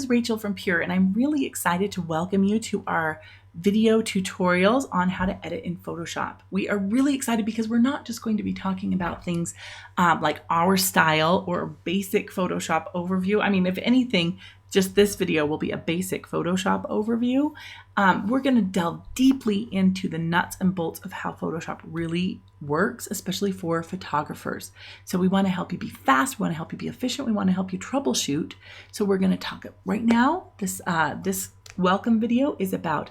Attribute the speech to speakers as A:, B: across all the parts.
A: is Rachel from Pure, and I'm really excited to welcome you to our video tutorials on how to edit in Photoshop. We are really excited because we're not just going to be talking about things like our style or basic Photoshop overview. I mean, if anything, just this video will be a basic Photoshop overview. We're going to delve deeply into the nuts and bolts of how Photoshop really works, especially for photographers. So we want to help you be fast, we want to help you be efficient, we want to help you troubleshoot. So we're going to talk right now. This welcome video is about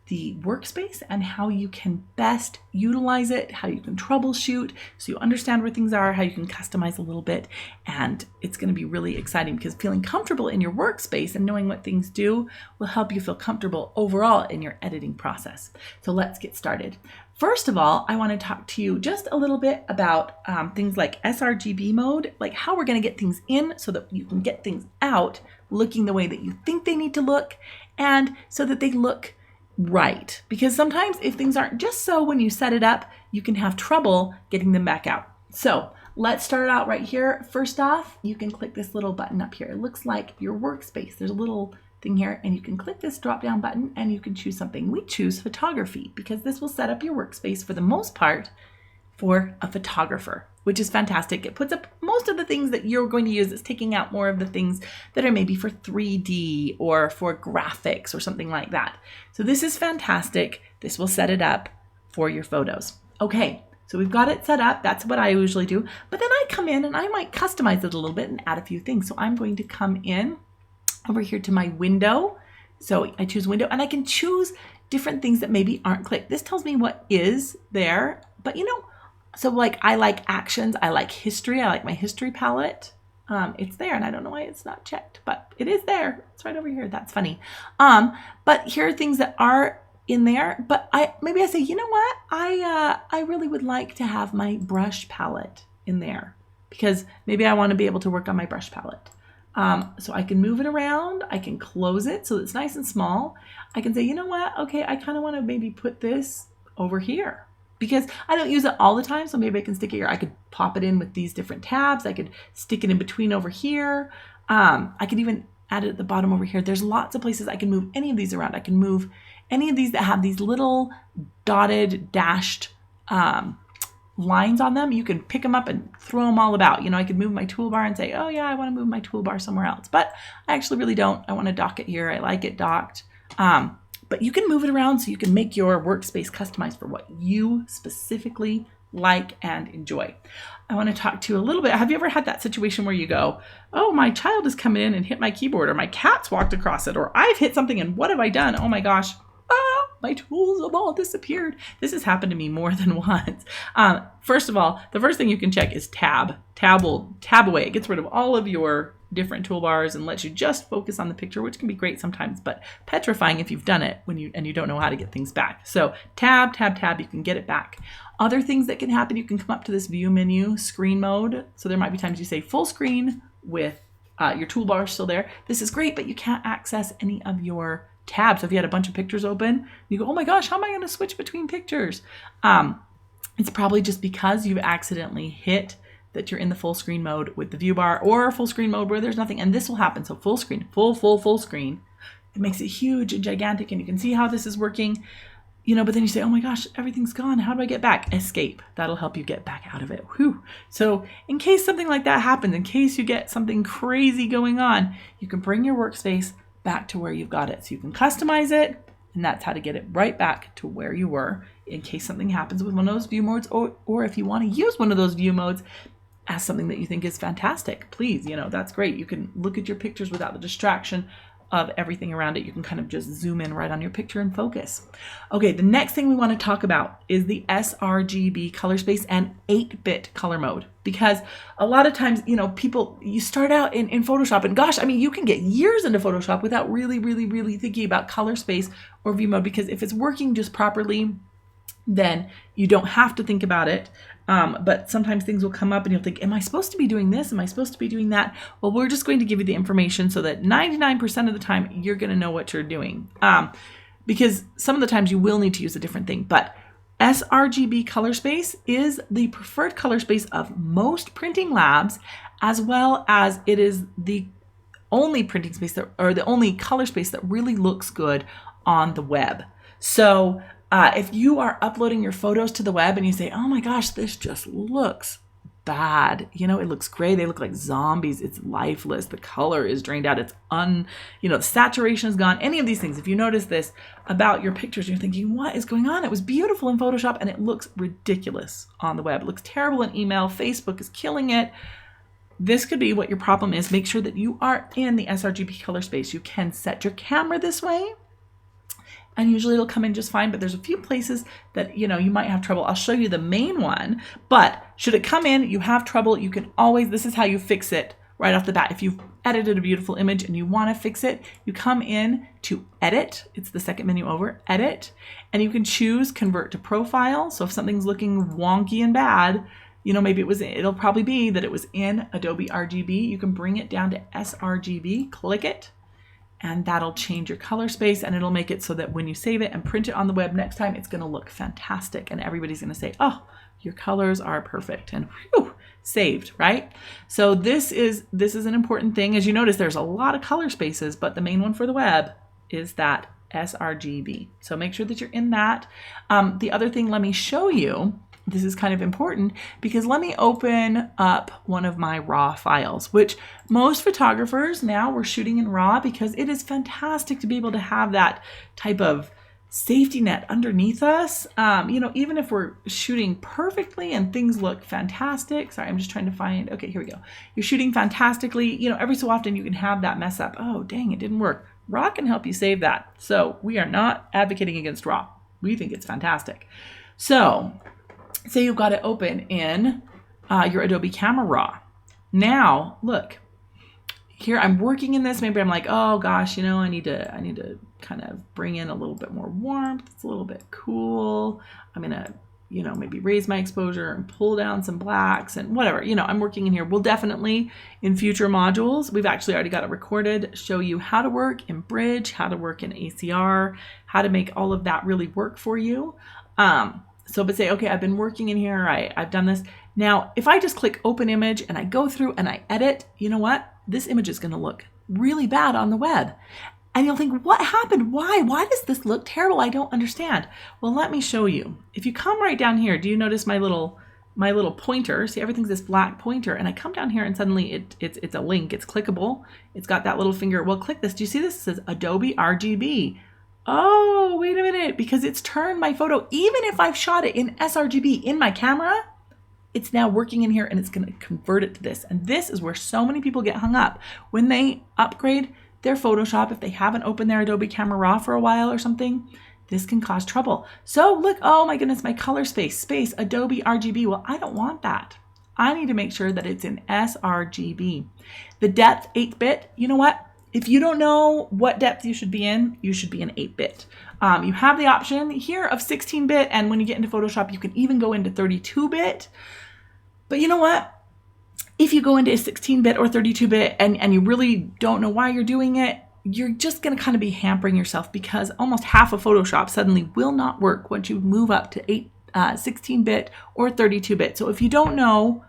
A: the workspace and how you can best utilize it, how you can troubleshoot, so you understand where things are, how you can customize a little bit. And it's going to be really exciting because feeling comfortable in your workspace and knowing what things do will help you feel comfortable overall in your editing process. So let's get started. First of all, I want to talk to you just a little bit about things like sRGB mode, like how we're going to get things in so that you can get things out looking the way that you think they need to look, and so that they look right. Because sometimes if things aren't just so when you set it up, you can have trouble getting them back out. So let's start out right here. First off, you can click this little button up here. It looks like your workspace. There's a little thing here, and you can click this drop down button and you can choose something. We choose photography because this will set up your workspace for the most part for a photographer, which is fantastic. It puts up most of the things that you're going to use. It's taking out more of the things that are maybe for 3D or for graphics or something like that. So this is fantastic. This will set it up for your photos. Okay, so we've got it set up. That's what I usually do. But then I come in and I might customize it a little bit and add a few things. So I'm going to come in over here to my window. So I choose window and I can choose different things that maybe aren't clicked. This tells me what is there, but so like I like actions, I like history, I like my history palette. It's there and I don't know why it's not checked, but it is there. It's right over here. That's funny. But here are things that are in there, but maybe I say, you know what? I really would like to have my brush palette in there because maybe I want to be able to work on my brush palette. So I can move it around. I can close it so it's nice and small. I can say, you know what? Okay, I kind of want to maybe put this over here, because I don't use it all the time, so maybe I can stick it here. I could pop it in with these different tabs. I could stick it in between over here. I could even add it at the bottom over here. There's lots of places I can move any of these around. I can move any of these that have these little dotted, dashed lines on them. You can pick them up and throw them all about. I could move my toolbar and say, oh yeah, I want to move my toolbar somewhere else. But I actually really don't. I want to dock it here. I like it docked. But you can move it around so you can make your workspace customized for what you specifically like and enjoy. I want to talk to you a little bit. Have you ever had that situation where you go, oh, my child has come in and hit my keyboard, or my cat's walked across it, or I've hit something and what have I done? Oh my gosh, my tools have all disappeared. This has happened to me more than once. First of all, the first thing you can check is tab. Tab will tab away. It gets rid of all of your different toolbars and lets you just focus on the picture, which can be great sometimes, but petrifying if you've done it and you don't know how to get things back. So tab, you can get it back. Other things that can happen, you can come up to this view menu, screen mode. So there might be times you say full screen with your toolbar still there. This is great, but you can't access any of your tabs. So if you had a bunch of pictures open, you go, oh my gosh, how am I going to switch between pictures? It's probably just because you've accidentally hit that you're in the full screen mode with the view bar, or full screen mode where there's nothing. And this will happen. So full screen, full screen. It makes it huge and gigantic, and you can see how this is working, but then you say, oh my gosh, everything's gone. How do I get back? Escape. That'll help you get back out of it. Whew. So in case something like that happens, in case you get something crazy going on, you can bring your workspace back to where you've got it. So you can customize it, and that's how to get it right back to where you were in case something happens with one of those view modes, or if you want to use one of those view modes as something that you think is fantastic, please, that's great. You can look at your pictures without the distraction of everything around it. You can kind of just zoom in right on your picture and focus. Okay, the next thing we want to talk about is the sRGB color space and 8-bit color mode. Because a lot of times, you start out in Photoshop, and gosh, you can get years into Photoshop without really thinking about color space or view mode, because if it's working just properly, then you don't have to think about it. But sometimes things will come up and you'll think, am I supposed to be doing this? Am I supposed to be doing that? Well, we're just going to give you the information so that 99% of the time you're going to know what you're doing. Because some of the times you will need to use a different thing. But sRGB color space is the preferred color space of most printing labs, as well as it is the only printing space that, or the only color space that really looks good on the web. So if you are uploading your photos to the web and you say, oh my gosh, this just looks bad. You know, it looks gray. They look like zombies. It's lifeless. The color is drained out. It's the saturation is gone. Any of these things. If you notice this about your pictures, you're thinking, what is going on? It was beautiful in Photoshop and it looks ridiculous on the web. It looks terrible in email. Facebook is killing it. This could be what your problem is. Make sure that you are in the sRGB color space. You can set your camera this way, and usually it'll come in just fine, but there's a few places that, you might have trouble. I'll show you the main one, but should it come in, you have trouble, you can always, this is how you fix it right off the bat. If you've edited a beautiful image and you want to fix it, you come in to edit. It's the second menu over, edit, and you can choose convert to profile. So if something's looking wonky and bad, maybe it'll probably be that it was in Adobe RGB. You can bring it down to sRGB, click it, and that'll change your color space, and it'll make it so that when you save it and print it on the web next time, it's going to look fantastic. And everybody's going to say, oh, your colors are perfect, and whew, saved, right? So this is an important thing. As you notice, there's a lot of color spaces, but the main one for the web is that sRGB. So make sure that you're in that. The other thing, let me show you. This is kind of important because let me open up one of my RAW files, which most photographers now we're shooting in RAW because it is fantastic to be able to have that type of safety net underneath us. Even if we're shooting perfectly and things look fantastic. Sorry, I'm just trying to find, okay, here we go. You're shooting fantastically. Every so often you can have that mess up. Oh, dang, it didn't work. RAW can help you save that. So we are not advocating against RAW. We think it's fantastic. So say you've got it open in your Adobe Camera Raw. Now, look, here I'm working in this. Maybe I'm like, oh gosh, I need to kind of bring in a little bit more warmth. It's a little bit cool. I'm gonna, maybe raise my exposure and pull down some blacks and whatever. I'm working in here. We'll definitely in future modules, we've actually already got it recorded, show you how to work in Bridge, how to work in ACR, how to make all of that really work for you. But say, okay, I've been working in here, I've done this. Now, if I just click open image and I go through and I edit, you know what? This image is gonna look really bad on the web. And you'll think, what happened? Why does this look terrible? I don't understand. Well, let me show you. If you come right down here, do you notice my little pointer? See, everything's this black pointer, and I come down here and suddenly it's a link, it's clickable. It's got that little finger. Well, click this. Do you see this? It says Adobe RGB. Oh, wait a minute, because it's turned my photo, even if I've shot it in sRGB in my camera, it's now working in here and it's going to convert it to this. And this is where so many people get hung up. When they upgrade their Photoshop, if they haven't opened their Adobe Camera Raw for a while or something, this can cause trouble. So look, oh my goodness, my color space, Adobe RGB. Well, I don't want that. I need to make sure that it's in sRGB. The depth, 8-bit, you know what? If you don't know what depth you should be in 8-bit. You have the option here of 16-bit, and when you get into Photoshop, you can even go into 32-bit. But you know what? If you go into 16-bit or 32-bit and you really don't know why you're doing it, you're just going to kind of be hampering yourself because almost half of Photoshop suddenly will not work once you move up to 16-bit or 32-bit. So if you don't know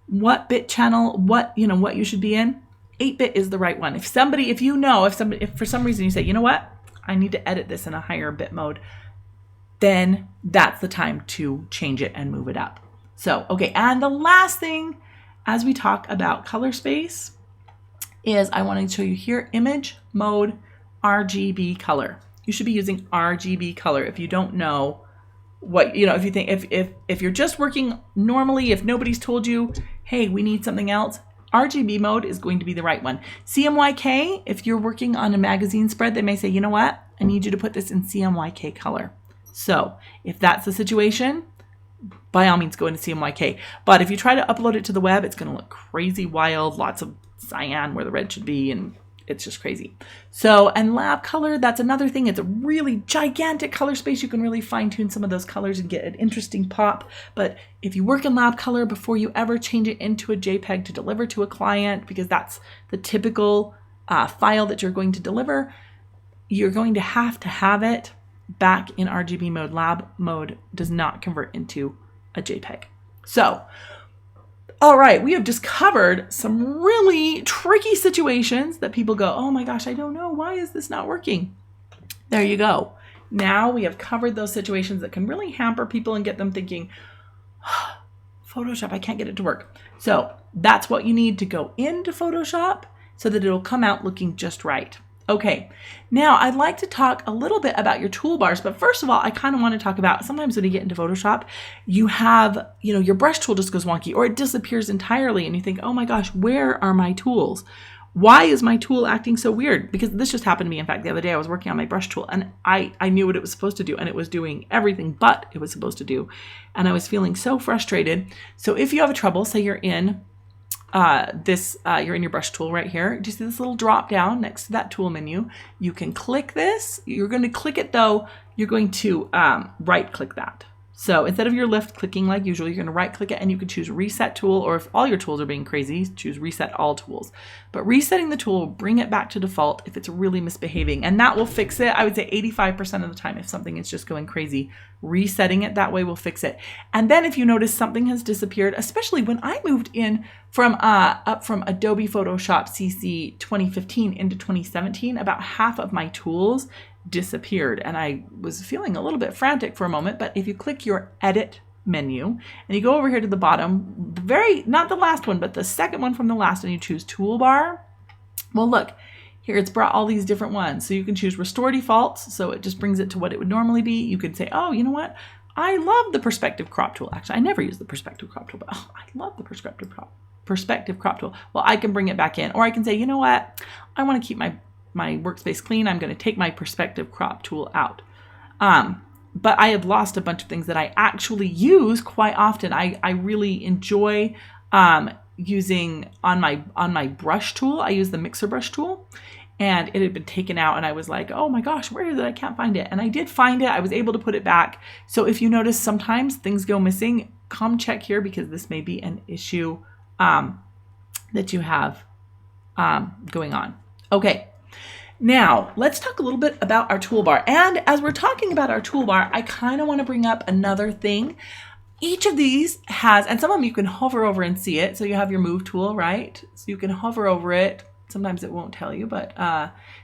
A: what bit channel, what you should be in, 8-bit is the right one. If for some reason you say, you know what, I need to edit this in a higher bit mode, then that's the time to change it and move it up. So, okay, and the last thing as we talk about color space is I want to show you here, image mode RGB color. You should be using RGB color if you don't know what, if you think, if you're just working normally, if nobody's told you, hey, we need something else, RGB mode is going to be the right one. CMYK, if you're working on a magazine spread, they may say, you know what, I need you to put this in CMYK color. So if that's the situation, by all means go into CMYK. But if you try to upload it to the web, it's going to look crazy wild, lots of cyan where the red should be, and it's just crazy. So, and lab color, that's another thing. It's a really gigantic color space. You can really fine tune some of those colors and get an interesting pop. But if you work in lab color before you ever change it into a JPEG to deliver to a client, because that's the typical file that you're going to deliver, you're going to have it back in RGB mode. Lab mode does not convert into a JPEG. So All right, we have just covered some really tricky situations that people go, oh my gosh, I don't know. Why is this not working? There you go. Now we have covered those situations that can really hamper people and get them thinking, Photoshop, I can't get it to work. So that's what you need to go into Photoshop so that it'll come out looking just right. Okay, now I'd like to talk a little bit about your toolbars, but first of all, I kind of want to talk about sometimes when you get into Photoshop, you have, your brush tool just goes wonky or it disappears entirely and you think, oh my gosh, where are my tools? Why is my tool acting so weird? Because this just happened to me. In fact, the other day I was working on my brush tool and I knew what it was supposed to do and it was doing everything but it was supposed to do. And I was feeling so frustrated. So if you have trouble, say you're in you're in your brush tool right here. Do you see this little drop down next to that tool menu? You can click this. You're going to click it though. You're going to right click that. So instead of your left clicking like usual, you're going to right click it and you can choose reset tool, or if all your tools are being crazy, choose reset all tools. But resetting the tool will bring it back to default if it's really misbehaving, and that will fix it. I would say 85% of the time if something is just going crazy, resetting it that way will fix it. And then if you notice something has disappeared, especially when I moved in from up from Adobe Photoshop CC 2015 into 2017, about half of my tools disappeared and I was feeling a little bit frantic for a moment. But if you click your edit menu and you go over here to the bottom, not the last one, but the second one from the last, and you choose toolbar, well, look here, it's brought all these different ones. So you can choose restore defaults, so it just brings it to what it would normally be. You could say, oh, you know what, I love the perspective crop tool. Actually, I never use the perspective crop tool, but I love the perspective crop tool. Well, I can bring it back in, or I can say, you know what, I want to keep my workspace clean. I'm going to take my perspective crop tool out. But I have lost a bunch of things that I actually use quite often. I really enjoy using on my brush tool. I use the mixer brush tool, and it had been taken out and I was like, oh my gosh, where is it? I can't find it. And I did find it. I was able to put it back. So if you notice sometimes things go missing, come check here because this may be an issue that you have going on. Okay. Now, let's talk a little bit about our toolbar. And as we're talking about our toolbar, I kind of want to bring up another thing. Each of these has, and some of them you can hover over and see it. So you have your move tool, right? So you can hover over it. Sometimes it won't tell you, but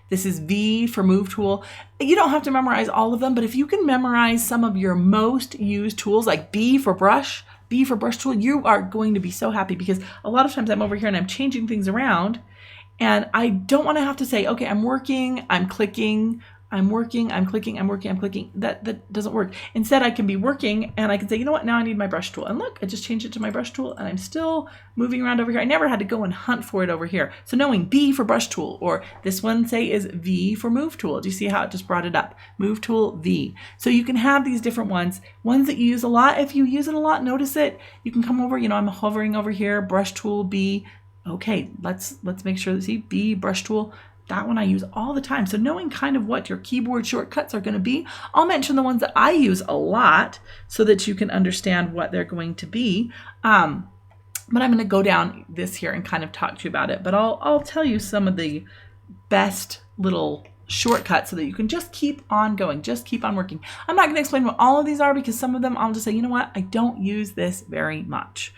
A: this is V for move tool. You don't have to memorize all of them, but if you can memorize some of your most used tools, like B for brush tool, you are going to be so happy because a lot of times I'm over here and I'm changing things around. And I don't want to have to say, okay, I'm working, I'm clicking, I'm working, I'm clicking, I'm working, I'm clicking. That doesn't work. Instead, I can be working and I can say, you know what, now I need my brush tool. And look, I just changed it to my brush tool and I'm still moving around over here. I never had to go and hunt for it over here. So knowing B for brush tool, or this one, say, is V for move tool. Do you see how it just brought it up? Move tool, V. So you can have these different ones that you use a lot. If you use it a lot, notice it. You can come over, I'm hovering over here, brush tool, B. Okay, let's make sure that, see, B, brush tool, that one I use all the time. So knowing kind of what your keyboard shortcuts are going to be, I'll mention the ones that I use a lot so that you can understand what they're going to be. But I'm going to go down this here and kind of talk to you about it. But I'll tell you some of the best little shortcuts so that you can just keep on going, just keep on working. I'm not going to explain what all of these are because some of them I'll just say, you know what, I don't use this very much.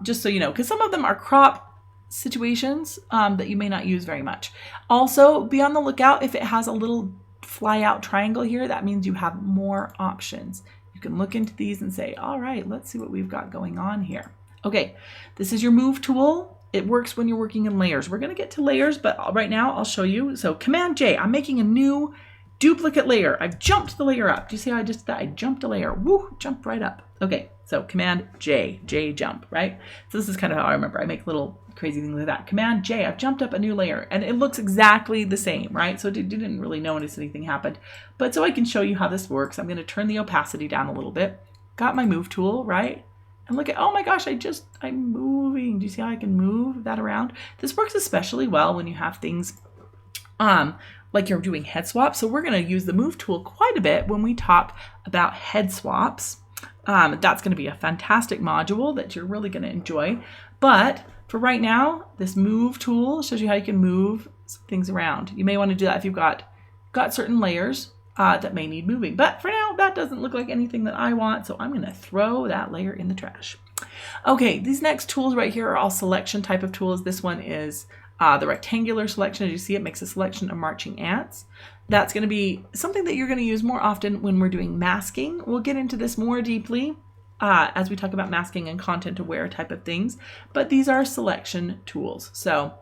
A: Just so you know, because some of them are crop situations that you may not use very much. Also, be on the lookout if it has a little fly out triangle here. That means you have more options. You can look into these and say, all right, let's see what we've got going on here. Okay, this is your move tool. It works when you're working in layers. We're going to get to layers, but right now I'll show you. So Command J, I'm making a new duplicate layer. I've jumped the layer up. Do you see how I just did that? I jumped a layer. Woo, jumped right up. Okay, so Command J, jump, right? So this is kind of how I remember. I make little crazy things like that. Command J, I've jumped up a new layer and it looks exactly the same, right? So you didn't really notice anything happened. But so I can show you how this works. I'm going to turn the opacity down a little bit. Got my move tool, right? And look at, oh my gosh, I'm moving. Do you see how I can move that around? This works especially well when you have things like you're doing head swaps. So we're going to use the move tool quite a bit when we talk about head swaps. That's going to be a fantastic module that you're really going to enjoy. But for right now, this move tool shows you how you can move things around. You may want to do that if you've got certain layers that may need moving. But for now, that doesn't look like anything that I want. So I'm going to throw that layer in the trash. Okay, these next tools right here are all selection type of tools. This one is the rectangular selection. As you see, it makes a selection of marching ants. That's going to be something that you're going to use more often when we're doing masking. We'll get into this more deeply as we talk about masking and content aware type of things, but these are selection tools. So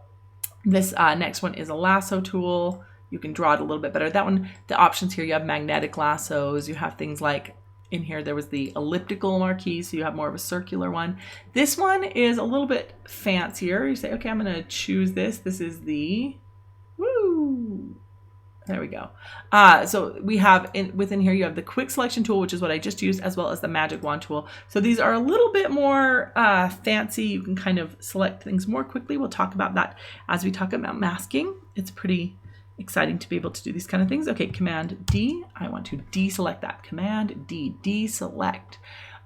A: this next one is a lasso tool. You can draw it a little bit better. That one, the options here, you have magnetic lassos, you have things like, in here there was the elliptical marquee, so you have more of a circular one. This one is a little bit fancier. You say, okay, I'm going to choose this. This is the, woo, there we go. So we have, within here, you have the quick selection tool, which is what I just used, as well as the magic wand tool. So these are a little bit more fancy. You can kind of select things more quickly. We'll talk about that as we talk about masking. It's pretty exciting to be able to do these kind of things. Okay, Command D. I want to deselect that. Command D, deselect.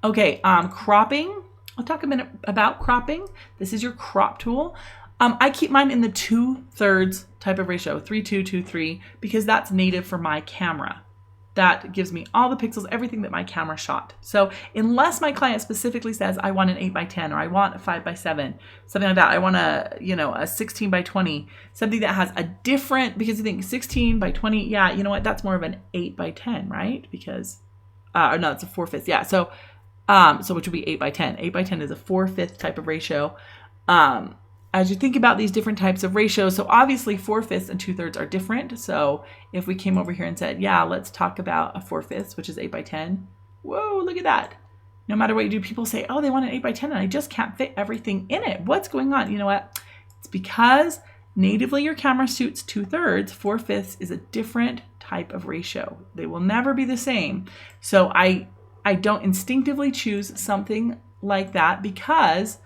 A: Okay, cropping. I'll talk a minute about cropping. This is your crop tool. I keep mine in the 2/3 type of ratio, 3:2, 2:3, because that's native for my camera. That gives me all the pixels, everything that my camera shot. So unless my client specifically says, I want an 8x10 or I want a 5x7, something like that, I want a 16x20, something that has a different, because you think 16x20, yeah, you know what, that's more of an 8x10, right? Because, or no, it's a 4/5, yeah. So which would be 8x10. 8x10 is a 4/5 type of ratio. As you think about these different types of ratios, so obviously 4/5 and 2/3 are different. So if we came over here and said, yeah, let's talk about a 4/5, which is 8x10. Whoa, look at that. No matter what you do, people say, oh, they want an 8x10 and I just can't fit everything in it. What's going on? You know what? It's because natively your camera shoots 2/3. 4/5 is a different type of ratio. They will never be the same. So I don't instinctively choose something like that because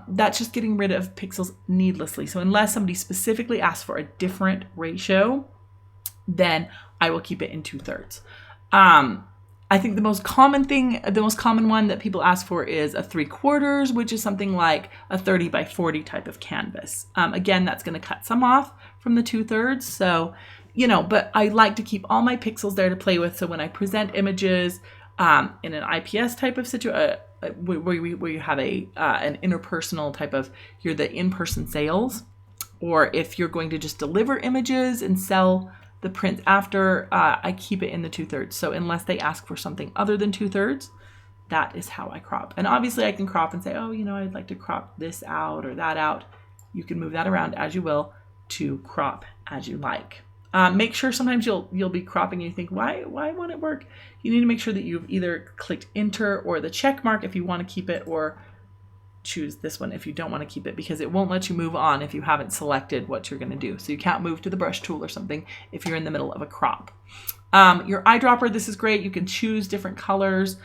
A: that's just getting rid of pixels needlessly. So unless somebody specifically asks for a different ratio, then I will keep it in 2/3. I think the most common one that people ask for is a 3/4, which is something like a 30x40 type of canvas. Again, that's going to cut some off from the 2/3. So, but I like to keep all my pixels there to play with. So when I present images in an IPS type of situation, where you have an interpersonal type of, you're the in-person sales, or if you're going to just deliver images and sell the print after, I keep it in the 2/3. So unless they ask for something other than 2/3, that is how I crop. And obviously I can crop and say, oh, I'd like to crop this out or that out. You can move that around as you will to crop as you like. Make sure sometimes you'll be cropping and you think, why won't it work? You need to make sure that you've either clicked enter or the check mark if you want to keep it, or choose this one if you don't want to keep it, because it won't let you move on if you haven't selected what you're going to do. So you can't move to the brush tool or something if you're in the middle of a crop. Your eyedropper, this is great. You can choose different colors.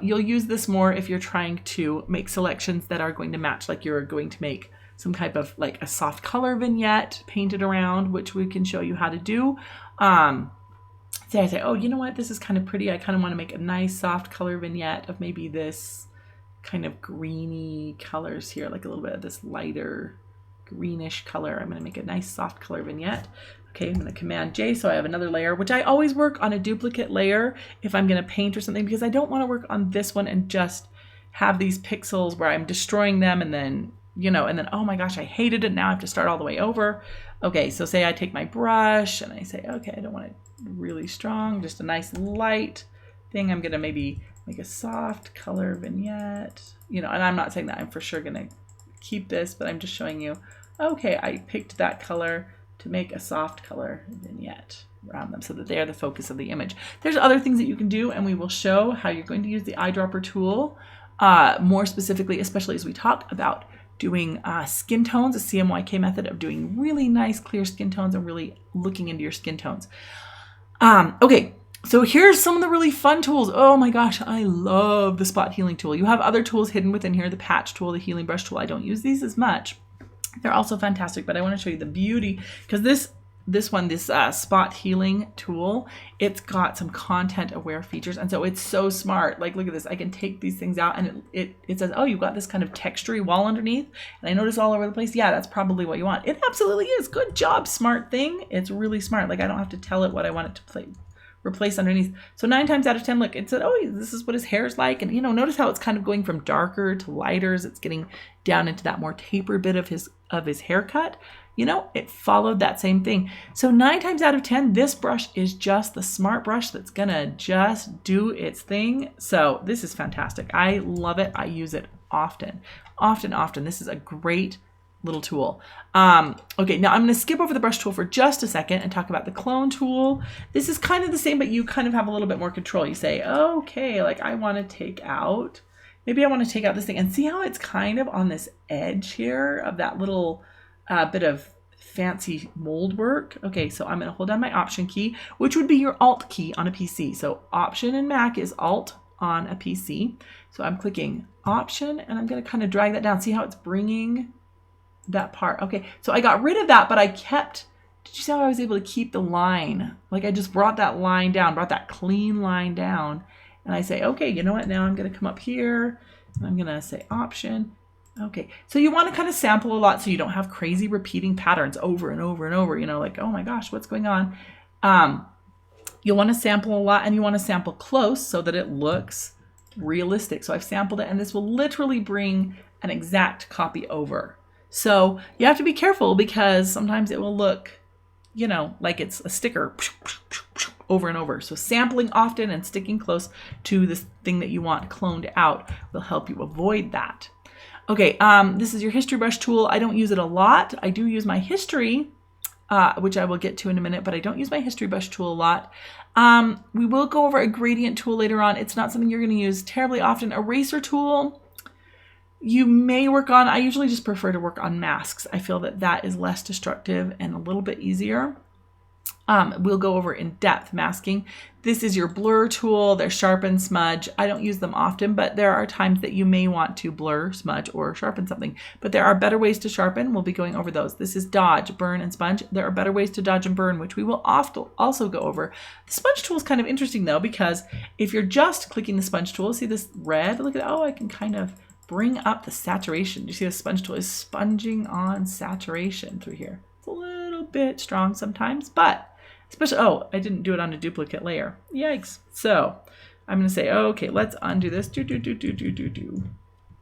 A: You'll use this more if you're trying to make selections that are going to match, like you're going to make some type of like a soft color vignette painted around, which we can show you how to do. So I say, oh, you know what? This is kind of pretty. I kind of want to make a nice soft color vignette of maybe this kind of greeny colors here, like a little bit of this lighter greenish color. I'm going to make a nice soft color vignette. Okay, I'm going to Command J, so I have another layer, which I always work on a duplicate layer if I'm going to paint or something, because I don't want to work on this one and just have these pixels where I'm destroying them and then, oh my gosh, I hated it. Now I have to start all the way over. Okay, so say I take my brush and I say, okay, I don't want it really strong, just a nice light thing. I'm going to maybe make a soft color vignette, and I'm not saying that I'm for sure going to keep this, but I'm just showing you, okay, I picked that color to make a soft color vignette around them so that they are the focus of the image. There's other things that you can do, and we will show how you're going to use the eyedropper tool more specifically, especially as we talk about doing skin tones, a CMYK method of doing really nice clear skin tones and really looking into your skin tones. Okay, so here's some of the really fun tools. Oh my gosh, I love the spot healing tool. You have other tools hidden within here, the patch tool, the healing brush tool. I don't use these as much. They're also fantastic, but I want to show you the beauty, because this spot healing tool, it's got some content aware features, and so it's so smart. Like, look at this. I can take these things out and it says, oh, you've got this kind of textury wall underneath, and I notice all over the place. Yeah, that's probably what you want. It absolutely is. Good job, smart thing. It's really smart. Like, I don't have to tell it what I want it to replace underneath. So 9 times out of 10, look, it said, oh, this is what his hair's like. And, you know, notice how it's kind of going from darker to lighter as it's getting down into that more tapered bit of his haircut. You know, it followed that same thing. So 9 times out of 10, this brush is just the smart brush that's gonna just do its thing. So this is fantastic. I love it. I use it often. This is a great little tool. Okay, now I'm going to skip over the brush tool for just a second and talk about the clone tool. This is kind of the same, but you kind of have a little bit more control. You say, okay, like I want to take out, maybe I want to take out this thing, and see how it's kind of on this edge here of that little bit of fancy mold work. Okay, so I'm going to hold down my Option key, which would be your Alt key on a PC. So Option in Mac is Alt on a PC. So I'm clicking Option, and I'm going to kind of drag that down. See how it's bringing that part. Okay, so I got rid of that, but I kept, did you see how I was able to keep the line? Like I just brought that line down, brought that clean line down. And I say, okay, you know what? Now I'm going to come up here and I'm going to say Option. Okay, so you want to kind of sample a lot so you don't have crazy repeating patterns over and over and over, you know, like, oh my gosh, what's going on? You'll want to sample a lot, and you want to sample close so that it looks realistic. So I've sampled it, and this will literally bring an exact copy over. So you have to be careful because sometimes it will look, you know, like it's a sticker over and over. So sampling often and sticking close to this thing that you want cloned out will help you avoid that. Okay, this is your history brush tool. I don't use it a lot. I do use my history, which I will get to in a minute, but I don't use my history brush tool a lot. We will go over a gradient tool later on. It's not something you're going to use terribly often. Eraser tool, you may work on, I usually just prefer to work on masks. I feel that that is less destructive and a little bit easier. We'll go over in depth masking. This is your blur tool. There's sharpen, smudge. I don't use them often, but there are times that you may want to blur, smudge, or sharpen something. But there are better ways to sharpen. We'll be going over those. This is dodge, burn, and sponge. There are better ways to dodge and burn, which we will also go over. The sponge tool is kind of interesting though, because if you're just clicking the sponge tool, see this red? Look at, oh, I can kind of bring up the saturation. You see the sponge tool is sponging on saturation through here. It's a little bit strong sometimes, but especially, oh, I didn't do it on a duplicate layer. Yikes. So I'm going to say, oh, okay, let's undo this.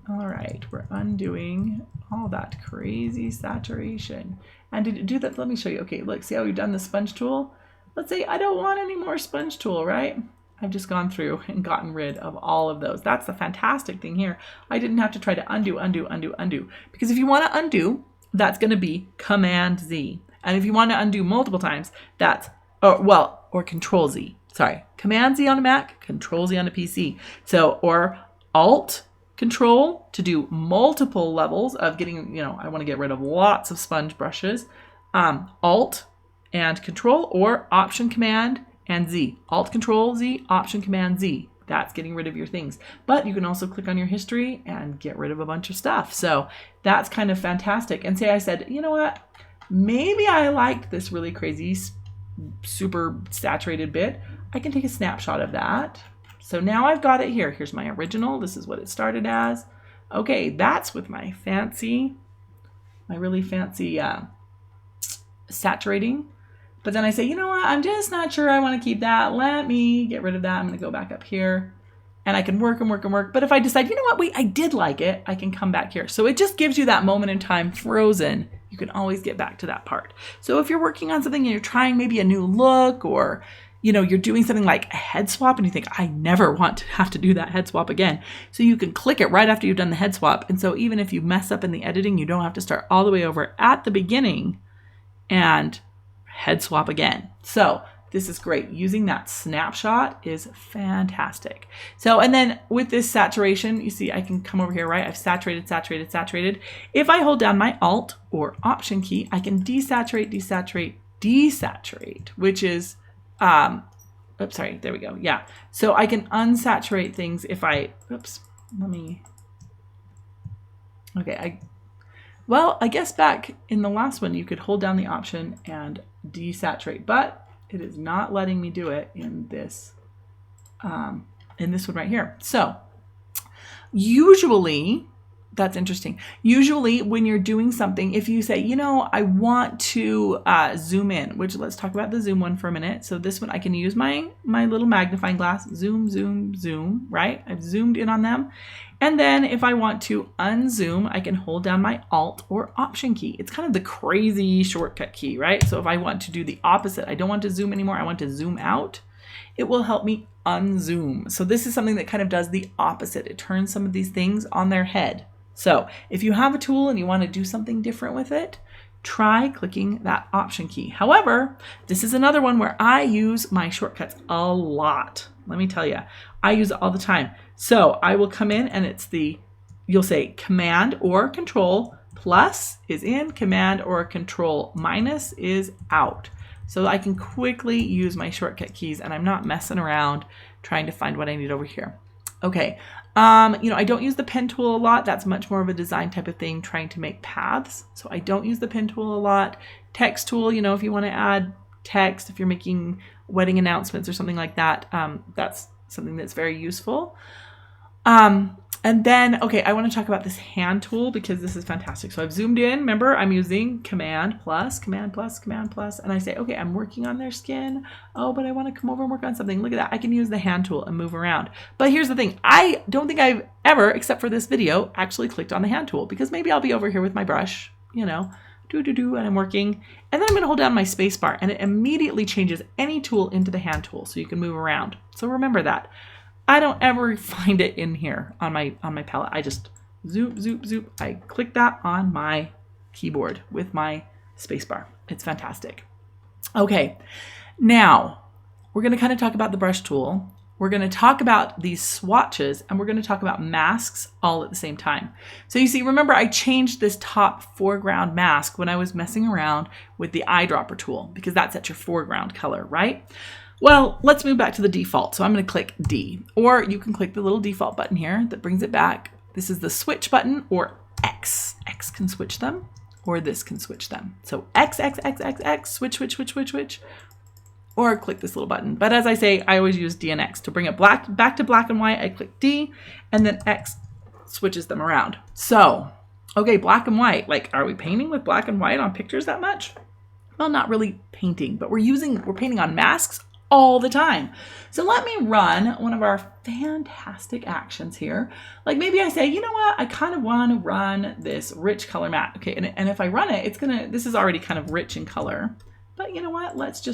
A: All right, we're undoing all that crazy saturation. And to do that, let me show you. Okay, look, see how we've done the sponge tool? Let's say I don't want any more sponge tool, right? I've just gone through and gotten rid of all of those. That's the fantastic thing here. I didn't have to try to undo. Because if you want to undo, that's going to be Command Z. And if you want to undo multiple times, that's, or Control Z. Sorry, Command Z on a Mac, Control Z on a PC. So, or Alt Control to do multiple levels of getting, you know, I want to get rid of lots of sponge brushes. Alt and Control, or Option Command and Z. Alt Control Z, Option Command Z. That's getting rid of your things. But you can also click on your history and get rid of a bunch of stuff. So that's kind of fantastic. And say I said, you know what? Maybe I like this really crazy, super saturated bit. I can take a snapshot of that. So now I've got it here. Here's my original. This is what it started as. Okay, that's with my really fancy saturating. But then I say, you know what? I'm just not sure I want to keep that. Let me get rid of that. I'm going to go back up here. And I can work. But if I decide, you know what? Wait, I did like it. I can come back here. So it just gives you that moment in time frozen. You can always get back to that part. So if you're working on something and you're trying maybe a new look, or, you know, you're doing something like a head swap and you think, I never want to have to do that head swap again. So you can click it right after you've done the head swap. And so even if you mess up in the editing, you don't have to start all the way over at the beginning and head swap again. So this is great. Using that snapshot is fantastic. So, and then with this saturation, you see I can come over here, right? I've saturated. If I hold down my Alt or Option key, I can desaturate, which is, oops, sorry, there we go. Yeah. So I can unsaturate things if I, okay, I guess back in the last one, you could hold down the Option and desaturate, but it is not letting me do it in this one right here. So usually That's interesting. Usually when you're doing something, if you say, you know, I want to zoom in, which let's talk about the zoom one for a minute. So this one, I can use my little magnifying glass, zoom, zoom, zoom, right? I've zoomed in on them. And then if I want to unzoom, I can hold down my Alt or Option key. It's kind of the crazy shortcut key, right? So if I want to do the opposite, I don't want to zoom anymore, I want to zoom out, it will help me unzoom. So this is something that kind of does the opposite. It turns some of these things on their head. So if you have a tool and you want to do something different with it, try clicking that Option key. However, this is another one where I use my shortcuts a lot. Let me tell you, I use it all the time. So I will come in and you'll say Command or Control plus is in, Command or Control minus is out. So I can quickly use my shortcut keys and I'm not messing around trying to find what I need over here. Okay. I don't use the pen tool a lot. That's much more of a design type of thing, trying to make paths. So I don't use the pen tool a lot. Text tool, if you want to add text, if you're making wedding announcements or something like that, that's something that's very useful. And then, okay, I want to talk about this hand tool because this is fantastic. So I've zoomed in. Remember, I'm using Command plus, Command plus, Command plus, and I say, okay, I'm working on their skin. Oh, but I want to come over and work on something. Look at that. I can use the hand tool and move around. But here's the thing. I don't think I've ever, except for this video, actually clicked on the hand tool because maybe I'll be over here with my brush, and I'm working. And then I'm going to hold down my space bar and it immediately changes any tool into the hand tool so you can move around. So remember that. I don't ever find it in here on my palette. I just zoop, zoop, zoop. I click that on my keyboard with my spacebar. It's fantastic. Okay, now we're going to kind of talk about the brush tool. We're going to talk about these swatches and we're going to talk about masks all at the same time. So you see, remember I changed this top foreground mask when I was messing around with the eyedropper tool because that sets your foreground color, right? Well, let's move back to the default. So I'm going to click D, or you can click the little default button here that brings it back. This is the switch button, or X. X can switch them, or this can switch them. So X, X, X, X, X, switch, switch, switch, switch, switch, or click this little button. But as I say, I always use D and X. To bring it back to black and white, I click D, and then X switches them around. So, okay, black and white. Like, are we painting with black and white on pictures that much? Well, not really painting, but we're painting on masks all the time. So let me run one of our fantastic actions here. Like maybe I say, you know what, I kind of want to run this rich color matte. Okay, and if I run it, this is already kind of rich in color. But you know what, let's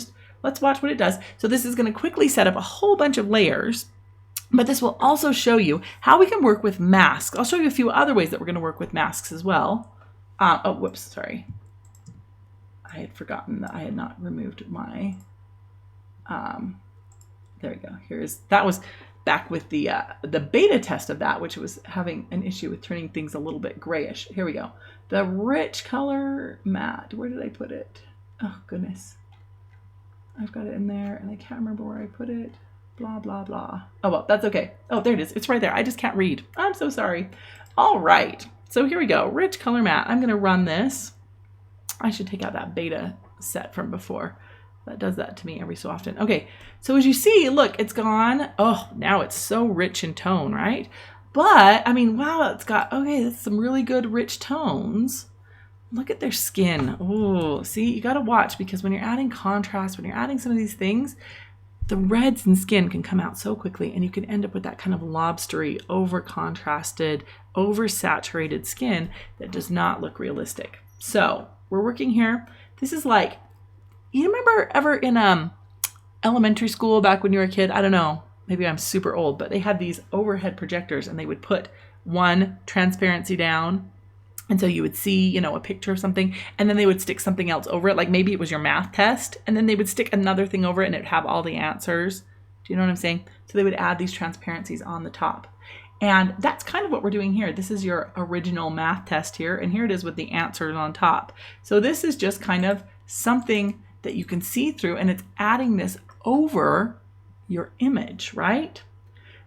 A: watch what it does. So this is going to quickly set up a whole bunch of layers, but this will also show you how we can work with masks. I'll show you a few other ways that we're going to work with masks as well. Oh, whoops, sorry. I had forgotten that I had not removed my there we go. That was back with the beta test of that, which was having an issue with turning things a little bit grayish. Here we go. The rich color matte. Where did I put it? Oh, goodness. I've got it in there and I can't remember where I put it. Blah, blah, blah. Oh, well, that's okay. Oh, there it is. It's right there. I just can't read. I'm so sorry. All right. So here we go. Rich color matte. I'm going to run this. I should take out that beta set from before. That does that to me every so often. Okay, so as you see, look, it's gone. Oh, now it's so rich in tone, right? But, I mean, wow, it's got, okay, that's some really good rich tones. Look at their skin. Oh, see, you got to watch because when you're adding contrast, when you're adding some of these things, the reds in skin can come out so quickly and you can end up with that kind of lobstery, over-contrasted, over-saturated skin that does not look realistic. So, we're working here. This is like, you remember ever in elementary school back when you were a kid? I don't know, maybe I'm super old, but they had these overhead projectors and they would put one transparency down. And so you would see, a picture of something and then they would stick something else over it. Like maybe it was your math test and then they would stick another thing over it and it would have all the answers. Do you know what I'm saying? So they would add these transparencies on the top. And that's kind of what we're doing here. This is your original math test here. And here it is with the answers on top. So this is just kind of something that you can see through and it's adding this over your image, right?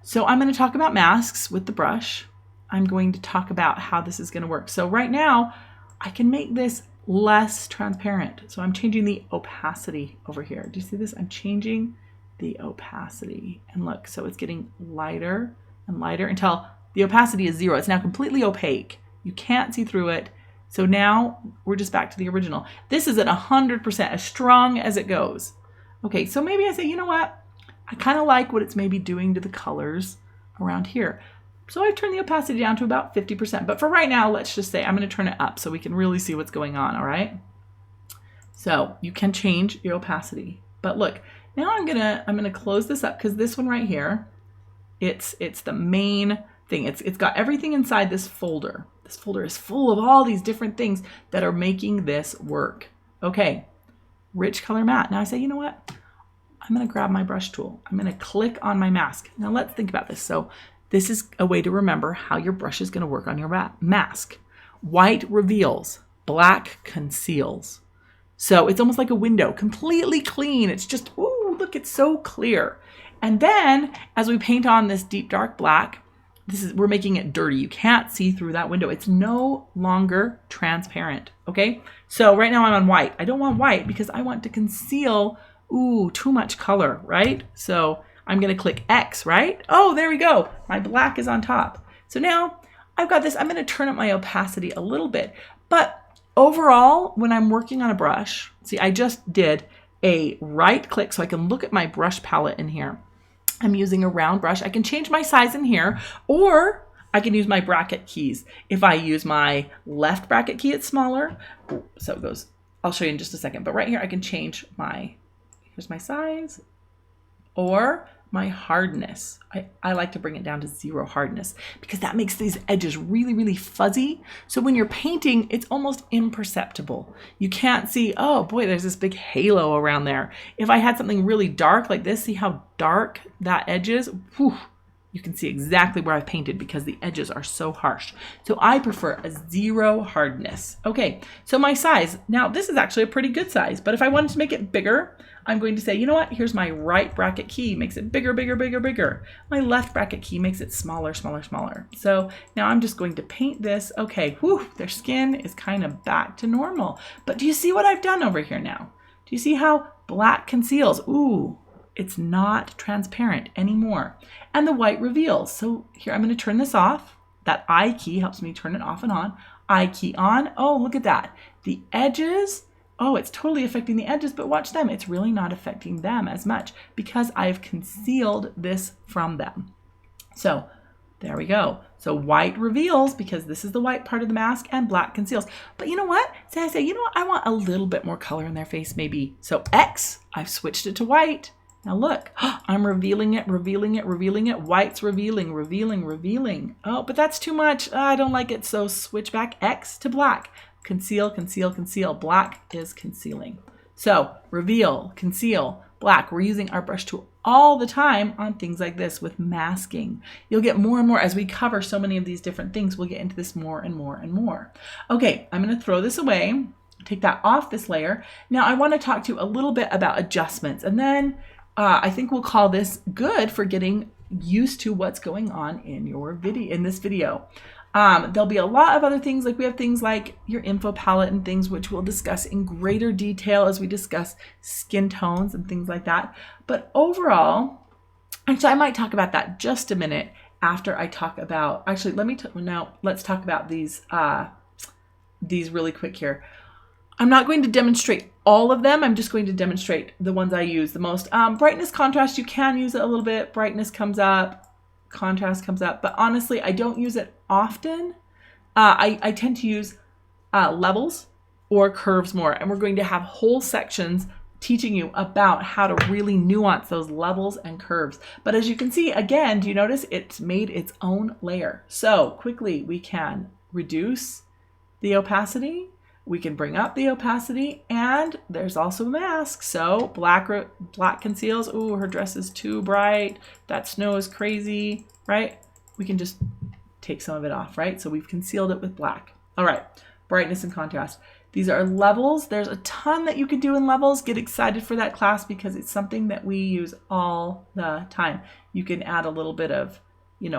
A: So I'm going to talk about masks with the brush. I'm going to talk about how this is going to work. So right now I can make this less transparent. So I'm changing the opacity over here. Do you see this? I'm changing the opacity and look, so it's getting lighter and lighter until The opacity is 0. It's now completely opaque. You can't see through it. So now we're just back to the original. This is at 100%, as strong as it goes. Okay, so maybe I say, you know what? I kind of like what it's maybe doing to the colors around here. So I've turned the opacity down to about 50%. But for right now, let's just say I'm going to turn it up so we can really see what's going on, all right? So you can change your opacity. But look, now I'm gonna close this up because this one right here, it's the main thing. It's got everything inside this folder. This folder is full of all these different things that are making this work. Okay, rich color matte. Now I say, you know what? I'm gonna grab my brush tool. I'm gonna click on my mask. Now let's think about this. So this is a way to remember how your brush is gonna work on your mask. White reveals, black conceals. So it's almost like a window, completely clean. It's just, ooh, look, it's so clear. And then as we paint on this deep dark black, we're making it dirty. You can't see through that window. It's no longer transparent, okay? So right now I'm on white. I don't want white because I want to conceal, ooh, too much color, right? So I'm gonna click X, right? Oh, there we go. My black is on top. So now I've got this, I'm gonna turn up my opacity a little bit, but overall, when I'm working on a brush, see, I just did a right click so I can look at my brush palette in here. I'm using a round brush. I can change my size in here, or I can use my bracket keys. If I use my left bracket key, it's smaller. So it goes, I'll show you in just a second. But right here, I can change here's my size, or my hardness. I like to bring it down to 0 hardness because that makes these edges really, really fuzzy. So when you're painting, it's almost imperceptible. You can't see, oh boy, there's this big halo around there. If I had something really dark like this, see how dark that edge is? Whew, you can see exactly where I've painted because the edges are so harsh. So I prefer a 0 hardness. Okay, so my size. Now this is actually a pretty good size, but if I wanted to make it bigger, I'm going to say, you know what? Here's my right bracket key, makes it bigger, bigger, bigger, bigger. My left bracket key makes it smaller, smaller, smaller. So now I'm just going to paint this. Okay, whew, their skin is kind of back to normal. But do you see what I've done over here now? Do you see how black conceals? Ooh, it's not transparent anymore. And the white reveals. So here I'm going to turn this off. That I key helps me turn it off and on. I key on. Oh, look at that. The edges, oh, it's totally affecting the edges, but watch them. It's really not affecting them as much because I've concealed this from them. So there we go. So white reveals because this is the white part of the mask, and black conceals. But you know what? So I say, you know what? I want a little bit more color in their face maybe. So X, I've switched it to white. Now look, I'm revealing it, revealing it, revealing it. White's revealing, revealing, revealing. Oh, but that's too much. I don't like it. So switch back X to black. Conceal, conceal, conceal. Black is concealing. So reveal, conceal, black. We're using our brush tool all the time on things like this with masking. You'll get more and more as we cover so many of these different things. We'll get into this more and more and more. Okay, I'm going to throw this away, take that off this layer. Now I want to talk to you a little bit about adjustments, and then I think we'll call this good for getting used to what's going on in your video, in this video. There'll be a lot of other things, like we have things like your info palette and things, which we'll discuss in greater detail as we discuss skin tones and things like that. But overall, actually, I might talk about that just a minute after I talk about, actually, let's talk about these really quick here. I'm not going to demonstrate all of them. I'm just going to demonstrate the ones I use the most. Brightness, contrast, you can use it a little bit. Brightness comes up, contrast comes up, but honestly, I don't use it often. I tend to use levels or curves more, and we're going to have whole sections teaching you about how to really nuance those levels and curves. But as you can see, again, do you notice it's made its own layer? So quickly, we can reduce the opacity. We can bring up the opacity, and there's also a mask. So black conceals. Ooh, her dress is too bright. That snow is crazy, right? We can just take some of it off, right? So we've concealed it with black. All right, brightness and contrast. These are levels. There's a ton that you can do in levels. Get excited for that class because it's something that we use all the time. You can add a little bit of,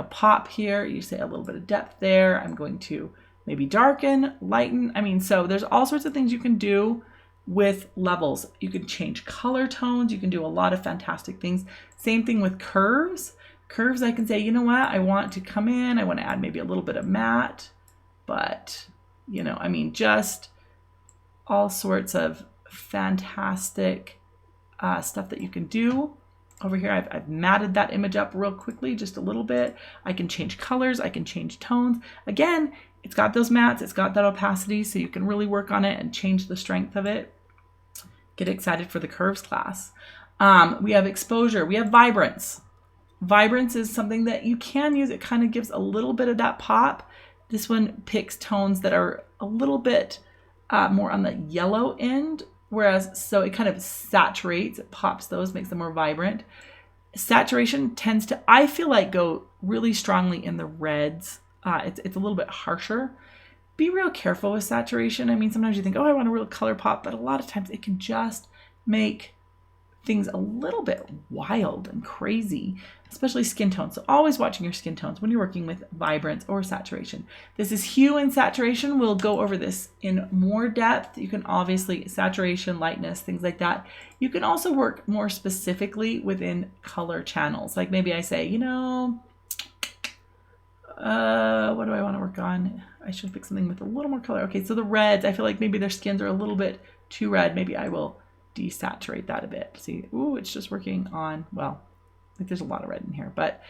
A: pop here. You say a little bit of depth there. I'm going to maybe darken, lighten. I mean, so there's all sorts of things you can do with levels. You can change color tones. You can do a lot of fantastic things. Same thing with curves. Curves, I can say, you know what, I want to come in, I want to add maybe a little bit of matte, but, you know, I mean, just all sorts of fantastic stuff that you can do. Over here, I've matted that image up real quickly, just a little bit. I can change colors, I can change tones. Again, it's got those mattes, it's got that opacity, so you can really work on it and change the strength of it. Get excited for the curves class. We have exposure, we have vibrance. Vibrance is something that you can use. It kind of gives a little bit of that pop. This one picks tones that are a little bit more on the yellow end, whereas, so it kind of saturates, it pops those, makes them more vibrant. Saturation tends to, I feel like, go really strongly in the reds. It's a little bit harsher. Be real careful with saturation. I mean, sometimes you think, oh, I want a real color pop, but a lot of times it can just make things a little bit wild and crazy, especially skin tones. So always watching your skin tones when you're working with vibrance or saturation. This is hue and saturation. We'll go over this in more depth. You can obviously, saturation, lightness, things like that. You can also work more specifically within color channels. Like maybe I say, you know, what do I want to work on? I should pick something with a little more color. Okay, so the reds, I feel like maybe their skins are a little bit too red. Maybe I will desaturate that a bit. See, ooh, it's just working on, well, like there's a lot of red in here, but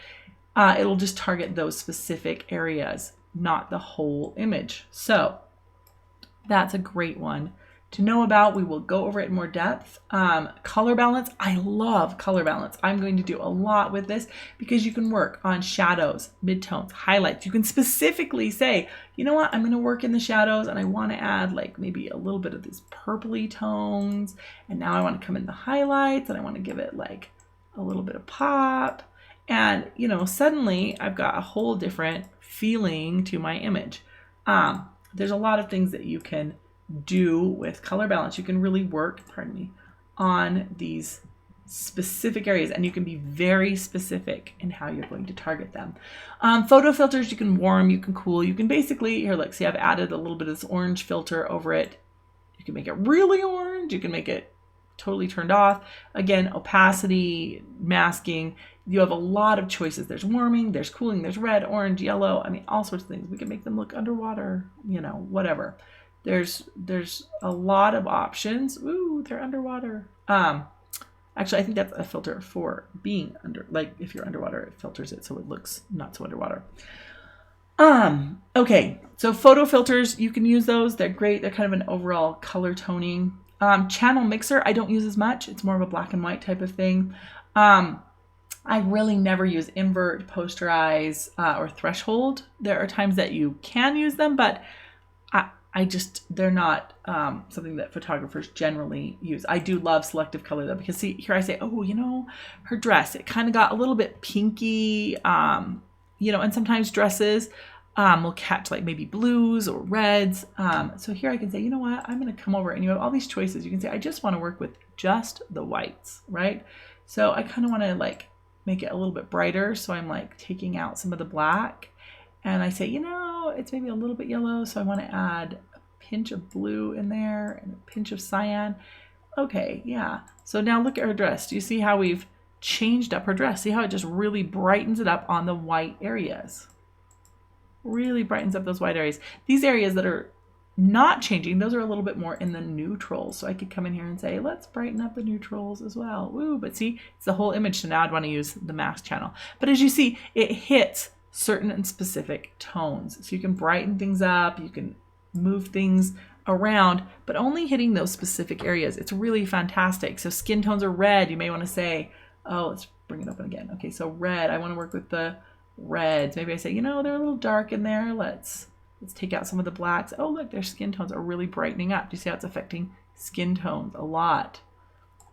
A: it'll just target those specific areas, not the whole image. So that's a great one to know about. We will go over it in more depth. Color balance. I love color balance. I'm going to do a lot with this because you can work on shadows, midtones, highlights. You can specifically say, you know what, I'm going to work in the shadows and I want to add like maybe a little bit of these purpley tones. And now I want to come in the highlights and I want to give it like a little bit of pop. And, you know, suddenly I've got a whole different feeling to my image. There's a lot of things that you can do with color balance. You can really work, pardon me, on these specific areas, and you can be very specific in how you're going to target them. Photo filters, you can warm, you can cool, you can basically, here, look, see, I've added a little bit of this orange filter over it. You can make it really orange, you can make it totally turned off. Again, opacity, masking, you have a lot of choices. There's warming, there's cooling, there's red, orange, yellow, I mean, all sorts of things. We can make them look underwater, you know, whatever. There's a lot of options. Ooh, they're underwater. Actually, I think that's a filter for being under, like if you're underwater, it filters it so it looks not so underwater. Okay, so photo filters, you can use those. They're great. They're kind of an overall color toning. Channel mixer, I don't use as much. It's more of a black and white type of thing. I really never use invert, posterize, or threshold. There are times that you can use them, but they're not something that photographers generally use. I do love selective color though, because see, here I say, oh, you know, her dress, it kind of got a little bit pinky, you know, and sometimes dresses will catch like maybe blues or reds. So here I can say, you know what, I'm going to come over, and you have all these choices. You can say, I just want to work with just the whites, right? So I kind of want to like make it a little bit brighter. So I'm like taking out some of the black. And I say, you know, it's maybe a little bit yellow, so I want to add a pinch of blue in there and a pinch of cyan. Okay, yeah. So now look at her dress. Do you see how we've changed up her dress? See how it just really brightens it up on the white areas? Really brightens up those white areas. These areas that are not changing, those are a little bit more in the neutrals. So I could come in here and say, let's brighten up the neutrals as well. Woo, but see, it's the whole image. So now I'd want to use the mask channel. But as you see, it hits certain and specific tones. So you can brighten things up, you can move things around, but only hitting those specific areas. It's really fantastic. So skin tones are red. You may want to say, oh, let's bring it open again. Okay, so red, I want to work with the reds. Maybe I say, you know, they're a little dark in there. Let's take out some of the blacks. Oh, look, their skin tones are really brightening up. Do you see how it's affecting skin tones a lot?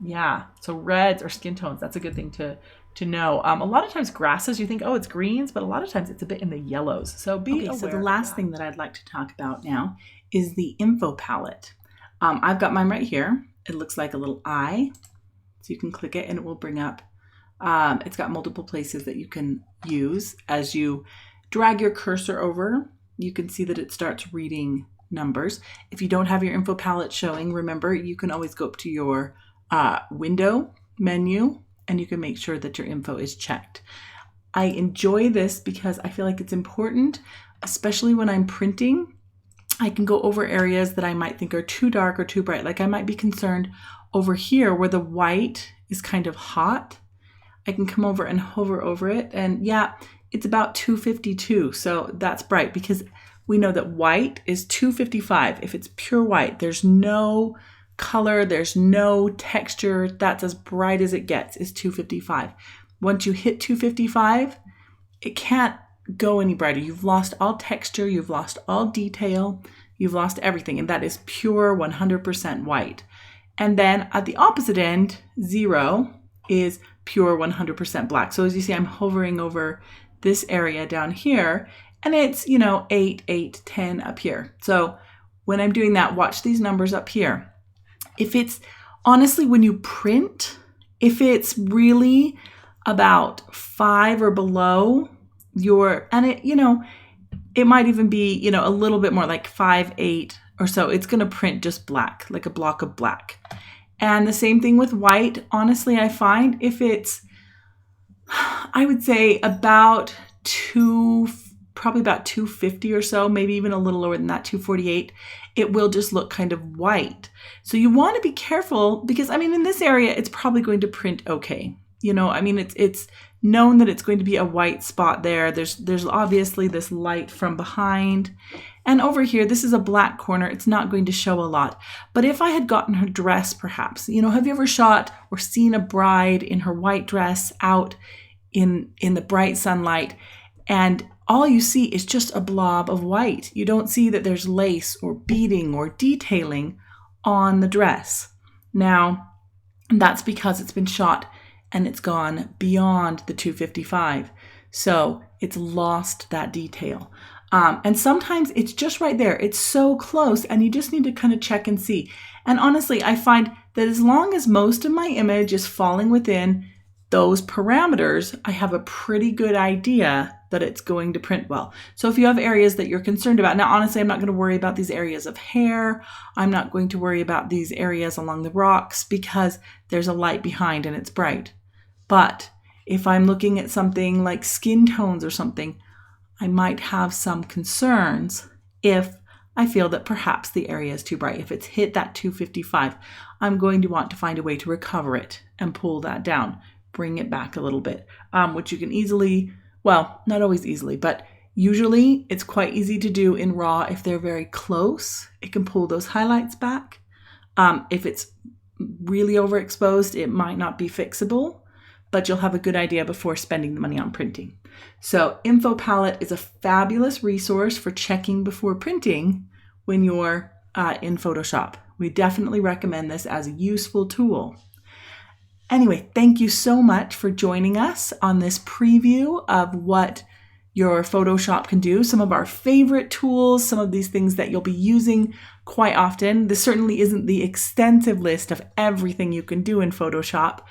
A: Yeah, so reds or skin tones, that's a good thing to know. A lot of times grasses, you think, oh, it's greens, but a lot of times it's a bit in the yellows. So be aware. So the last thing that I'd like to talk about now is the info palette. I've got mine right here. It looks like a little eye. So you can click it and it will bring up, it's got multiple places that you can use. As you drag your cursor over, you can see that it starts reading numbers. If you don't have your info palette showing, remember, you can always go up to your window menu, and you can make sure that your info is checked. I enjoy this because I feel like it's important, especially when I'm printing. I can go over areas that I might think are too dark or too bright. Like I might be concerned over here where the white is kind of hot. I can come over and hover over it, and yeah, it's about 252. So that's bright because we know that white is 255. If it's pure white, there's no color, there's no texture. That's as bright as it gets, is 255. Once you hit 255, it can't go any brighter. You've lost all texture, you've lost all detail, you've lost everything, and that is pure 100% white. And then at the opposite end, 0 is pure 100% black. So as you see, I'm hovering over this area down here, and it's, 8, 8, 10 up here. So when I'm doing that, watch these numbers up here. If it's, honestly, when you print, if it's really about 5 or below, and it might even be, a little bit more like 5, 8 or so, it's going to print just black, like a block of black. And the same thing with white. Honestly, I find if it's, I would say about probably about 250 or so, maybe even a little lower than that, 248, it will just look kind of white. So you want to be careful because, in this area, it's probably going to print okay. It's known that it's going to be a white spot there. There's obviously this light from behind. And over here, this is a black corner. It's not going to show a lot. But if I had gotten her dress, perhaps, have you ever shot or seen a bride in her white dress out in the bright sunlight, and all you see is just a blob of white? You don't see that there's lace or beading or detailing on the dress. Now, that's because it's been shot and it's gone beyond the 255. So it's lost that detail. And sometimes it's just right there. It's so close, and you just need to kind of check and see. And honestly, I find that as long as most of my image is falling within those parameters, I have a pretty good idea that it's going to print well. So if you have areas that you're concerned about, now honestly, I'm not going to worry about these areas of hair. I'm not going to worry about these areas along the rocks because there's a light behind and it's bright. But if I'm looking at something like skin tones or something, I might have some concerns if I feel that perhaps the area is too bright. If it's hit that 255, I'm going to want to find a way to recover it and pull that down, bring it back a little bit, which you can easily, well, not always easily, but usually it's quite easy to do in RAW. If they're very close, it can pull those highlights back. If it's really overexposed, it might not be fixable, but you'll have a good idea before spending the money on printing. So Info Palette is a fabulous resource for checking before printing when you're in Photoshop. We definitely recommend this as a useful tool. Anyway, thank you so much for joining us on this preview of what your Photoshop can do. Some of our favorite tools, some of these things that you'll be using quite often. This certainly isn't the extensive list of everything you can do in Photoshop.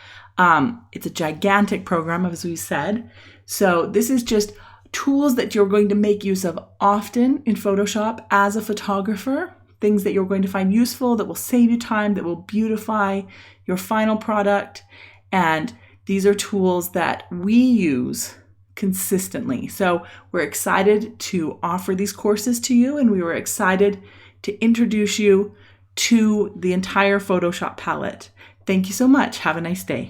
A: It's a gigantic program, as we said. So this is just tools that you're going to make use of often in Photoshop as a photographer, things that you're going to find useful, that will save you time, that will beautify your final product. And these are tools that we use consistently. So we're excited to offer these courses to you, and we were excited to introduce you to the entire Photoshop palette. Thank you so much. Have a nice day.